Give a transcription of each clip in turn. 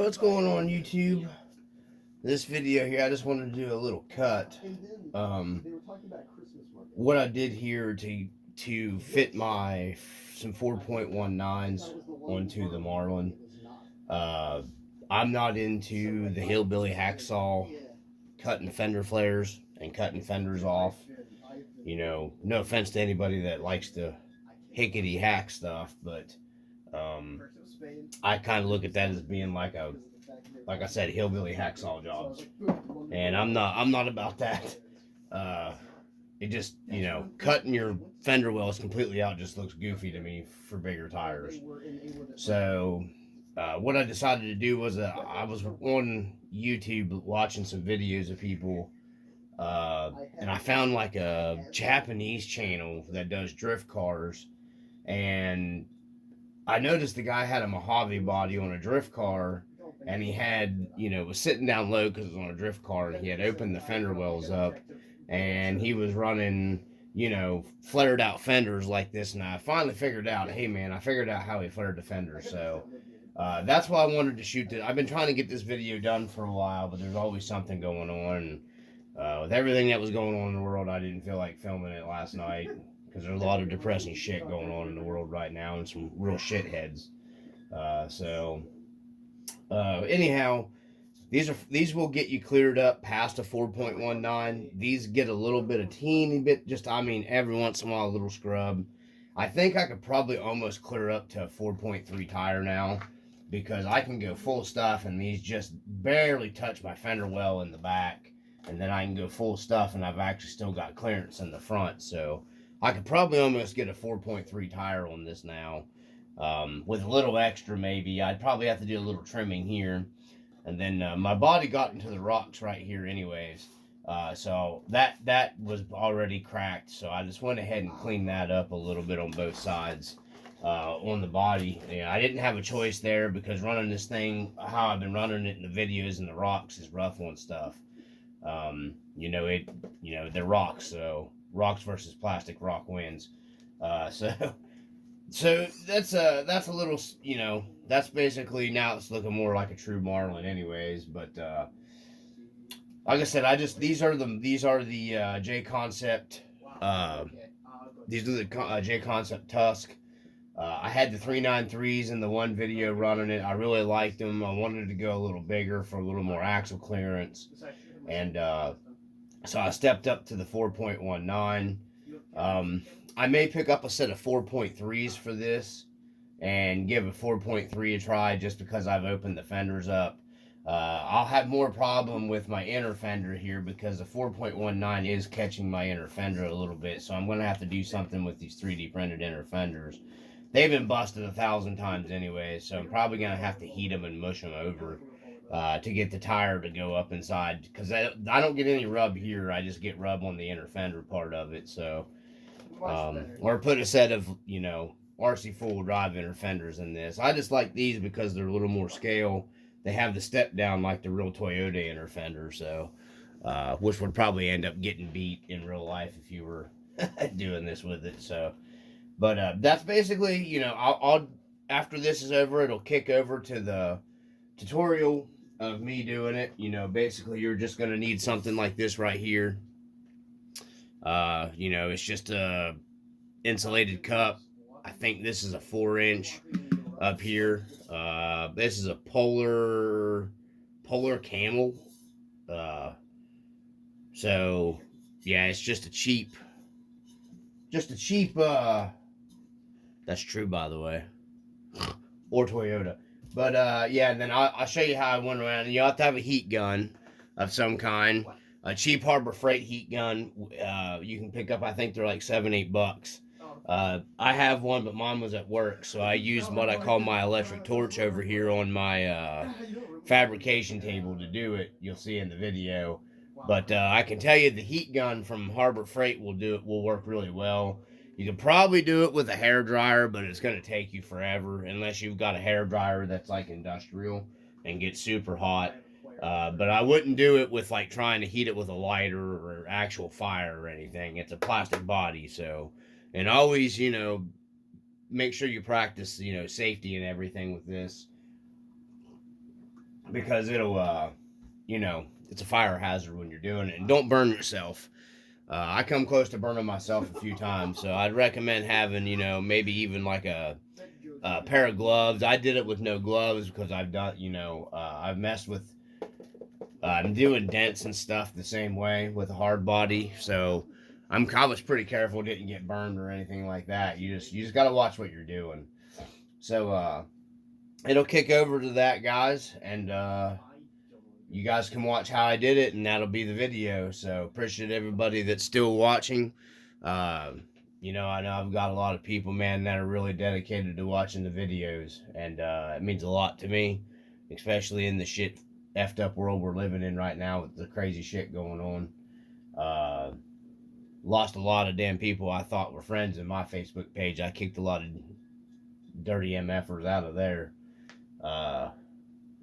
What's going on YouTube? This video here, I just wanted to do a little cut. What I did here to fit my some 4.19s onto the Marlin. I'm not into the hillbilly hacksaw cutting fender flares and cutting fenders off. You know, no offense to anybody that likes to hickety hack stuff, but I kind of look at that as being like I said, hillbilly hacksaw jobs, and I'm not about that. It just, cutting your fender wells completely out just looks goofy to me for bigger tires. So what I decided to do was I was on YouTube watching some videos of people, and I found like a Japanese channel that does drift cars, and I noticed the guy had a Mojave body on a drift car, and he had, was sitting down low because it was on a drift car, and he had opened the fender wells up, and he was running, flared out fenders like this, and I finally figured out, hey man, I figured out how he flared the fenders, so that's why I wanted to shoot this. I've been trying to get this video done for a while, but there's always something going on, and with everything that was going on in the world, I didn't feel like filming it last night, because there's a lot of depressing shit going on in the world right now, and some real shitheads. Anyhow, these will get you cleared up past a 4.19. These get a little bit, a teeny bit, every once in a while, a little scrub. I think I could probably almost clear up to a 4.3 tire now, because I can go full stuff, and these just barely touch my fender well in the back, and then I can go full stuff, and I've actually still got clearance in the front, so I could probably almost get a 4.3 tire on this now. With a little extra maybe. I'd probably have to do a little trimming here. And then my body got into the rocks right here anyways. So that was already cracked. So I just went ahead and cleaned that up a little bit on both sides on the body. Yeah, I didn't have a choice there, because running this thing, how I've been running it in the videos in the rocks, is rough on stuff. They're rocks, so rocks versus plastic, rock wins. So that's a little, that's basically, now it's looking more like a true Marlin anyways, but like I said, these are the J Concept, these are the J Concept Tusk. I had the 393s in the one video running it. I really liked them. I wanted to go a little bigger for a little more axle clearance, and so I stepped up to the 4.19. I may pick up a set of 4.3s for this and give a 4.3 a try, just because I've opened the fenders up. I'll have more problem with my inner fender here, because the 4.19 is catching my inner fender a little bit, so I'm going to have to do something with these 3D printed inner fenders. They've been busted 1,000 times anyway, so I'm probably going to have to heat them and mush them over to get the tire to go up inside, because I don't get any rub here. I just get rub on the inner fender part of it, so or put a set of, RC full drive inner fenders in this. I just like these because they're a little more scale. They have the step down like the real Toyota inner fender, so which would probably end up getting beat in real life if you were doing this with it. So, but that's basically, I'll after this is over, it'll kick over to the tutorial of me doing it. Basically you're just going to need something like this right here. It's just a insulated cup. I think this is a 4-inch up here. This is a polar camel. So yeah, it's just a cheap, that's true, by the way, or Toyota. But yeah, and then I'll show you how I went around. You have to have a heat gun of some kind. A cheap Harbor Freight heat gun, you can pick up, I think they're like $7-8. I have one, but mine was at work, so I used what I call my electric torch over here on my fabrication table to do it. You'll see in the video. But I can tell you the heat gun from Harbor Freight will work really well. You can probably do it with a hair dryer, but it's going to take you forever unless you've got a hair dryer that's like industrial and gets super hot. But I wouldn't do it with like trying to heat it with a lighter or actual fire or anything. It's a plastic body, so, and always, make sure you practice, safety and everything with this. because it'll, you know, it's a fire hazard when you're doing it. And don't burn yourself. I come close to burning myself a few times, so I'd recommend having, you know, maybe even like a pair of gloves. I did it with no gloves because I've done, you know, I've messed with, I'm doing dents and stuff the same way with a hard body, so I was pretty careful, didn't get burned or anything like that. You just got to watch what you're doing. So it'll kick over to that, guys, and you guys can watch how I did it, and that'll be the video. So appreciate everybody that's still watching. You know, I know I've got a lot of people, man, that are really dedicated to watching the videos, and it means a lot to me, especially in the shit effed up world we're living in right now with the crazy shit going on. Lost a lot of damn people I thought were friends in my Facebook page. I kicked a lot of dirty MFers out of there.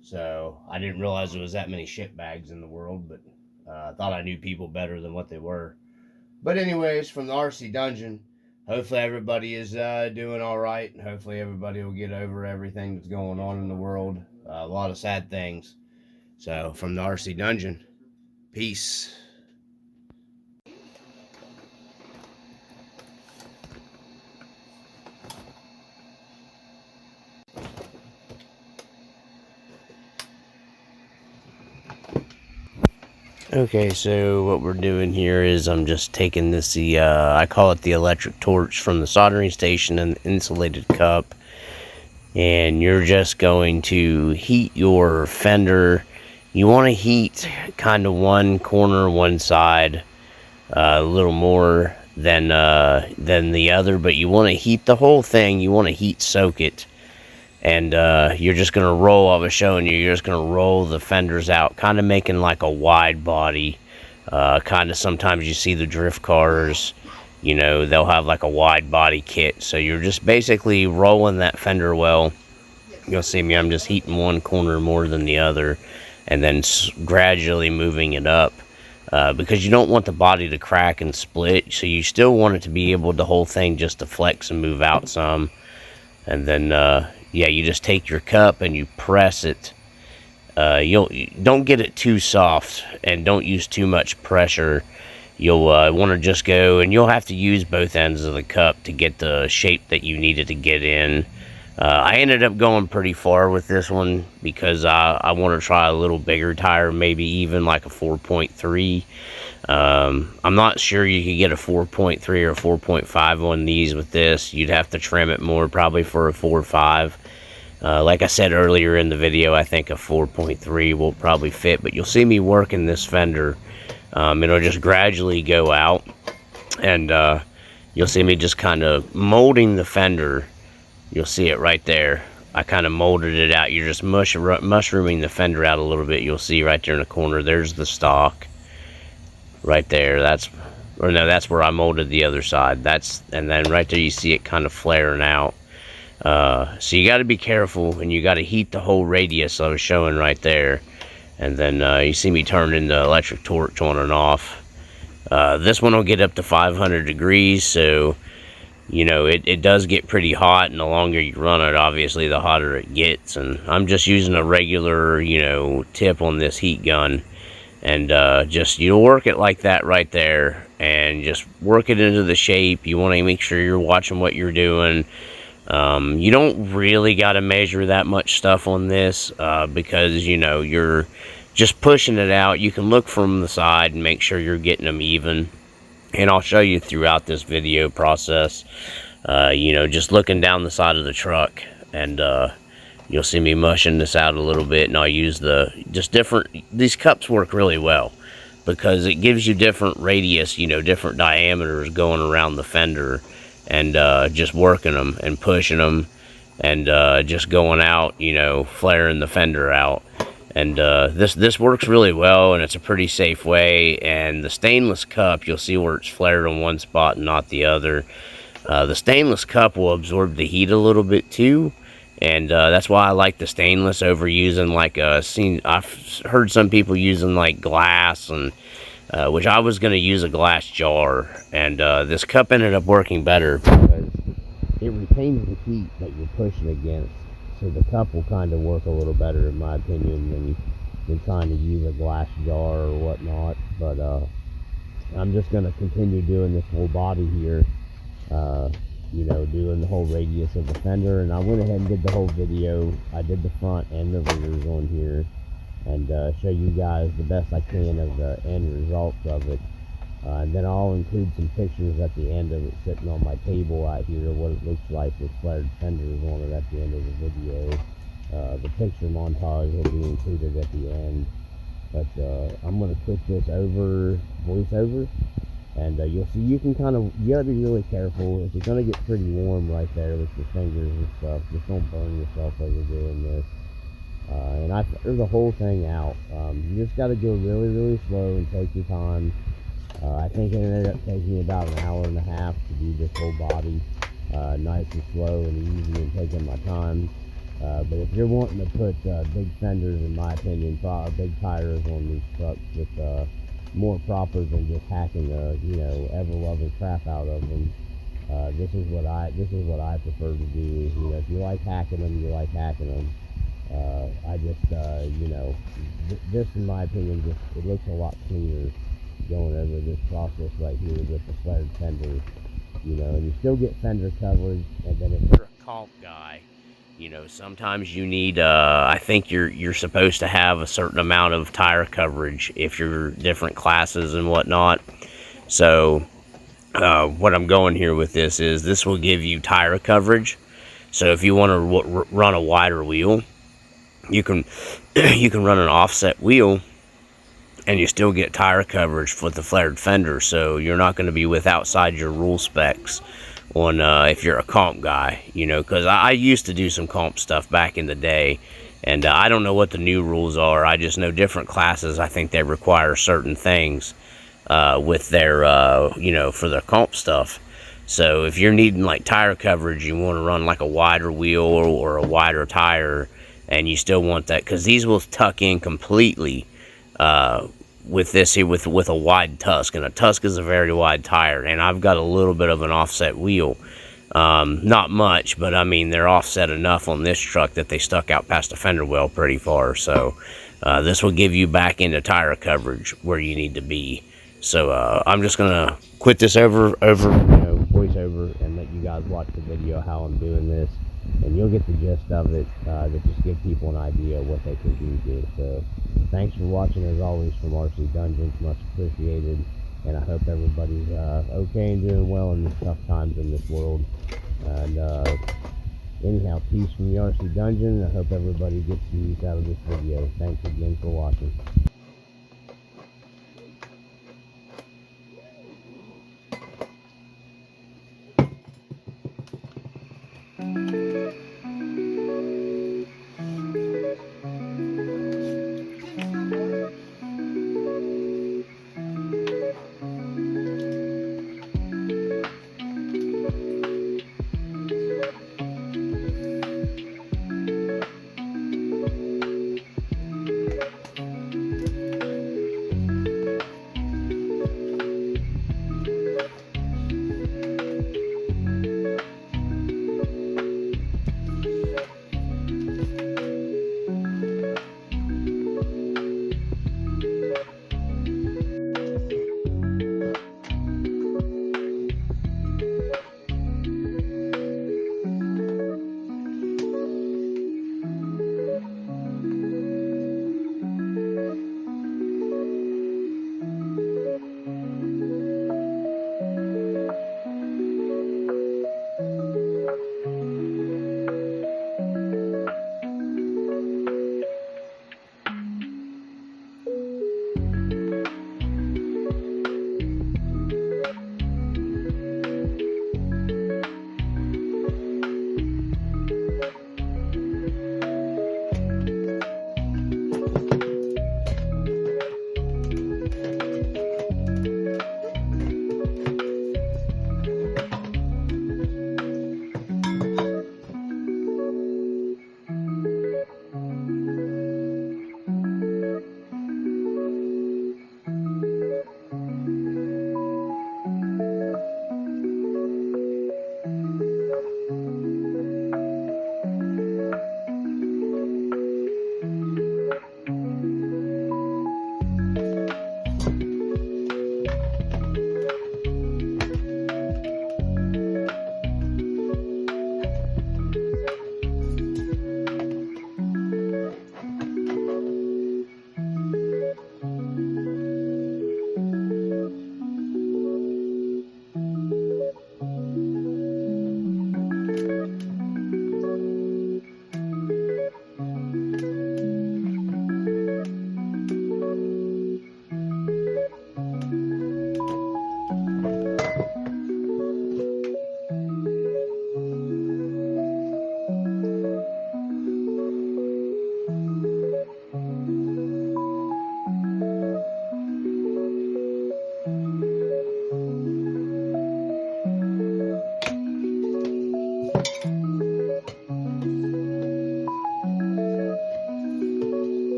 So I didn't realize there was that many shitbags in the world, but I thought I knew people better than what they were. But anyways, from the RC Dungeon, hopefully everybody is doing all right. Hopefully everybody will get over everything that's going on in the world. A lot of sad things. So from the RC Dungeon, peace. Okay, so what we're doing here is I'm just taking this, I call it the electric torch from the soldering station and the insulated cup. And you're just going to heat your fender. You want to heat kind of one corner, one side, a little more than the other. But you want to heat the whole thing. You want to heat soak it. And you're just going to roll, I was showing you, you're just going to roll the fenders out, kind of making like a wide body. Kind of sometimes you see the drift cars, you know, they'll have like a wide body kit. So you're just basically rolling that fender well. You'll see me, I'm just heating one corner more than the other, and then gradually moving it up. Because you don't want the body to crack and split, so you still want it to be able, the whole thing just to flex and move out some. And then yeah, you just take your cup and you press it. Don't get it too soft, and don't use too much pressure. You'll want to just go, and you'll have to use both ends of the cup to get the shape that you needed to get in. I ended up going pretty far with this one because I want to try a little bigger tire, maybe even like a 4.3. I'm not sure you could get a 4.3 or a 4.5 on these with this. You'd have to trim it more, probably for a 4.5. Like I said earlier in the video, I think a 4.3 will probably fit, but you'll see me working this fender. It'll just gradually go out, and you'll see me just kind of molding the fender. You'll see it right there. I kind of molded it out. You're just mushrooming the fender out a little bit. You'll see right there in the corner, there's the stock. Right there, that's where I molded the other side. And then right there you see it kind of flaring out. So you got to be careful, and you got to heat the whole radius I was showing right there. And then you see me turning the electric torch on and off. This one will get up to 500 degrees, so you know it does get pretty hot, and the longer you run it, obviously the hotter it gets. And I'm just using a regular, you know, tip on this heat gun. And just, you work it like that right there, and just work it into the shape. You want to make sure you're watching what you're doing. You don't really got to measure that much stuff on this because, you know, you're just pushing it out. You can look from the side and make sure you're getting them even. And I'll show you throughout this video process, you know, just looking down the side of the truck. And you'll see me mushing this out a little bit, and I'll use these cups work really well because it gives you different radius, you know, different diameters going around the fender, and just working them and pushing them, and just going out, you know, flaring the fender out. And this works really well, and it's a pretty safe way. And the stainless cup, you'll see where it's flared on one spot and not the other. The stainless cup will absorb the heat a little bit too. And that's why I like the stainless over using like I've heard some people using like glass, and which I was going to use a glass jar. And this cup ended up working better because it retains the heat that you're pushing against. so the cup will kind of work a little better in my opinion than trying to use a glass jar or whatnot. But I'm just going to continue doing this whole body here, you know, doing the whole radius of the fender. And I went ahead and did the whole video. I did the front and the rears on here, and show you guys the best I can of the end results of it. And then I'll include some pictures at the end of it sitting on my table out here, what it looks like with flared fenders on it at the end of the video. The picture montage will be included at the end. But I'm going to click this over voiceover, and you'll see you can kind of, you got to be really careful. If you're going to get pretty warm right there with your fingers and stuff, just don't burn yourself while you're doing this. And I figured the whole thing out. You just got to go really, really slow and take your time. I think it ended up taking me about an hour and a half to do this whole body, nice and slow and easy and taking my time. But if you're wanting to put big fenders, in my opinion, big tires on these trucks with more proper than just hacking the, you know, ever-loving crap out of them, this is what I prefer to do. You know, if you like hacking them, you like hacking them. I just, you know, this in my opinion, it looks a lot cleaner going over this process right here with the flared fenders, you know, and you still get fender coverage. And then if you're a comp guy, you know, sometimes you need, I think you're supposed to have a certain amount of tire coverage if you're different classes and whatnot. So what I'm going here with this is this will give you tire coverage. So if you want to run a wider wheel, you can you can run an offset wheel and you still get tire coverage with the flared fender. So you're not going to be outside your rule specs on if you're a comp guy, you know, because I used to do some comp stuff back in the day, and I don't know what the new rules are. I just know different classes, I think they require certain things with their you know, for their comp stuff. So if you're needing like tire coverage, you want to run like a wider wheel or a wider tire, and you still want that, because these will tuck in completely with this here with a wide tusk, and a tusk is a very wide tire, and I've got a little bit of an offset wheel, not much, but I mean they're offset enough on this truck that they stuck out past the fender well pretty far. So this will give you back into tire coverage where you need to be. So I'm just gonna quit this over you know, voiceover, and let you guys watch the video how I'm doing this, and you'll get the gist of it, to just give people an idea of what they can do here. So thanks for watching, as always, from RC Dungeons, much appreciated, and I hope everybody's okay and doing well in these tough times in this world. And anyhow, peace from the RC Dungeon. I hope everybody gets some use out of this video. Thanks again for watching.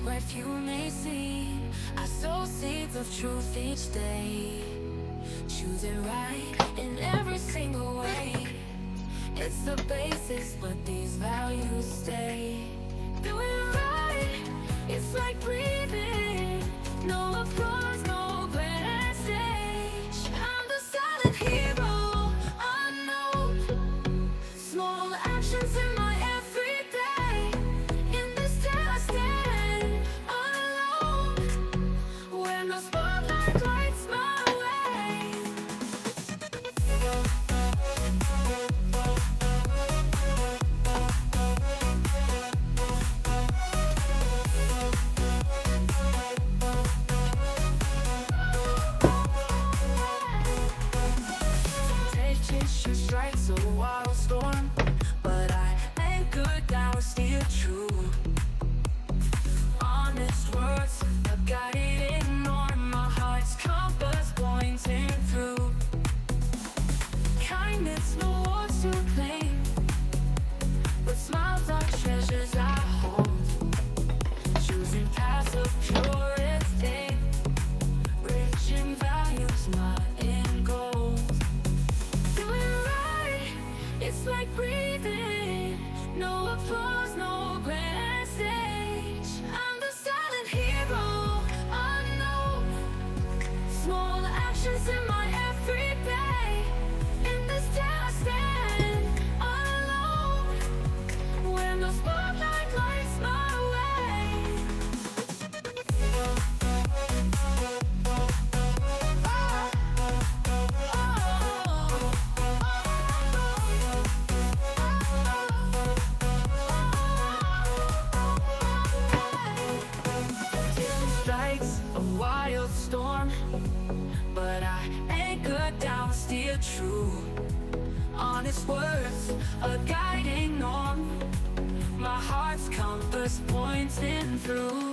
where few may see. I sow seeds of truth each day, choosing right in every single way. It's the basis, but these values stay. Doing right, it's like breathing. No applause, no grand stage. I'm the silent hero, unknown. Small actions in my everyday. In this day I stand alone, where no spotlight lights my way. Temptation strikes a wild storm, but I anchor down, steer true. Honest words, a guiding norm, my heart's compass pointing through. Kindness, no words to claim, but smiles are treasures I hold. Choosing paths of purity, rich in values, not in gold. Doing right, it's like breathing. No applause, no grand stage. I'm the silent hero, unknown. Small actions in my everyday. In this day I stand alone, where no spotlight lights my way. Strikes a wild storm, but I anchor down, steer true. Honest words, a guiding norm, my heart's compass pointing through.